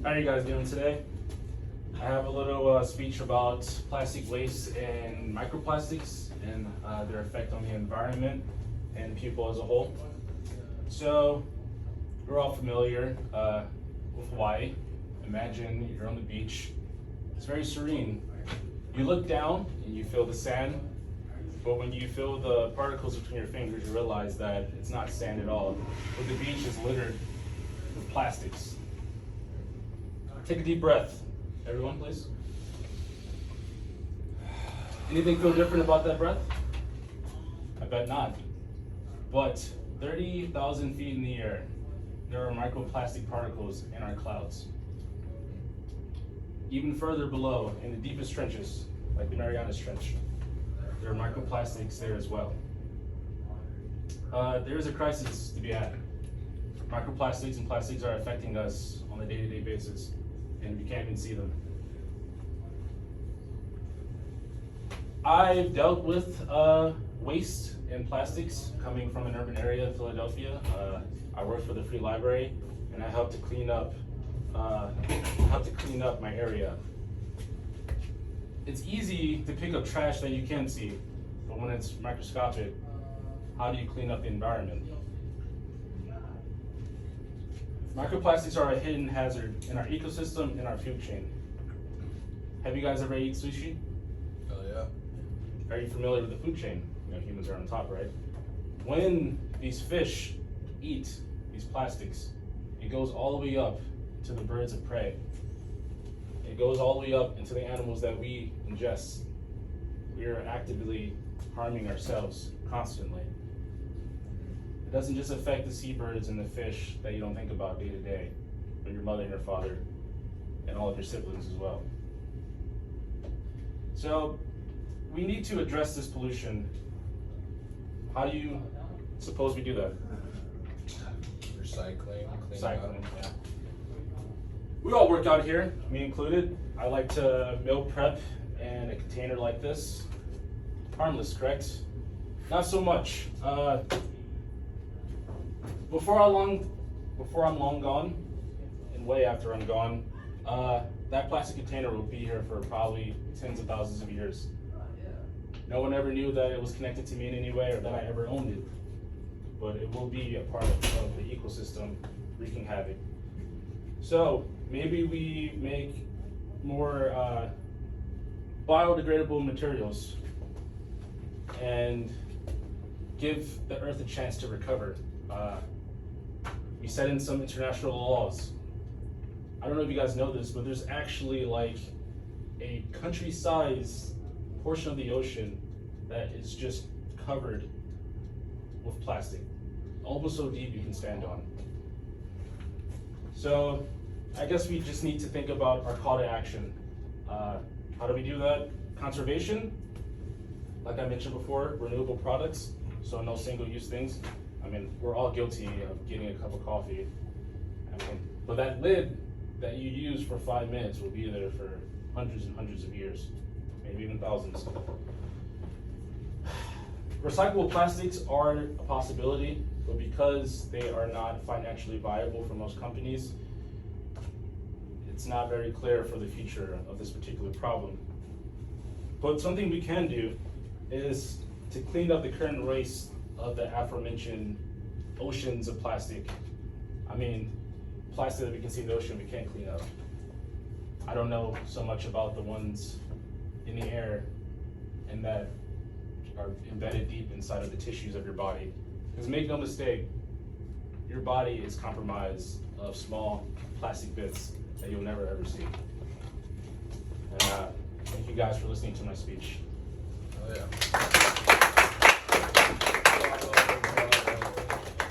How are you guys doing today? I have a little speech about plastic waste and microplastics and their effect on the environment and people as a whole. So, we're all familiar with Hawaii. Imagine you're on the beach. It's very serene. You look down and you feel the sand, but when you feel the particles between your fingers, you realize that it's not sand at all. But the beach is littered with plastics. Take a deep breath. Everyone, please. Anything feel different about that breath? I bet not. But 30,000 feet in the air, there are microplastic particles in our clouds. Even further below, in the deepest trenches, like the Marianas Trench, there are microplastics there as well. There is a crisis to be had. Microplastics and plastics are affecting us on a day-to-day basis, and we can't even see them. I've dealt with waste and plastics coming from an urban area of Philadelphia. I work for the Free Library, and I help to clean up my area. It's easy to pick up trash that you can see, but when it's microscopic, how do you clean up the environment? Microplastics are a hidden hazard in our ecosystem and our food chain. Have you guys ever eaten sushi? Hell yeah. Are you familiar with the food chain? You know, humans are on top, right? When these fish eat these plastics, it goes all the way up to the birds of prey. It goes all the way up into the animals that we ingest. We are actively harming ourselves constantly. It doesn't just affect the seabirds and the fish that you don't think about day to day, but your mother and your father and all of your siblings as well. So we need to address this pollution. How do you suppose we do that? Recycling. Recycling, yeah. We all work out here, me included. I like to meal prep in a container like this. Harmless, correct? Not so much. Before I'm long gone, and way after I'm gone, that plastic container will be here for probably tens of thousands of years. No one ever knew that it was connected to me in any way or that I ever owned it, but it will be a part of the ecosystem wreaking havoc. So maybe we make more biodegradable materials and give the earth a chance to recover. We set in some international laws. I don't know if you guys know this, but there's actually like a country-sized portion of the ocean that is just covered with plastic, almost so deep you can stand on. So I guess we just need to think about our call to action. How do we do that? Conservation, like I mentioned before, renewable products, so no single-use things. I mean, we're all guilty of getting a cup of coffee. But that lid that you use for 5 minutes will be there for hundreds and hundreds of years, maybe even thousands. Recyclable plastics are a possibility, but because they are not financially viable for most companies, it's not very clear for the future of this particular problem. But something we can do is to clean up the current waste of the aforementioned oceans of plastic. I mean, plastic that we can see in the ocean we can't clean up. I don't know so much about the ones in the air and that are embedded deep inside of the tissues of your body. Because make no mistake, your body is comprised of small plastic bits that you'll never ever see. And thank you guys for listening to my speech. Oh yeah.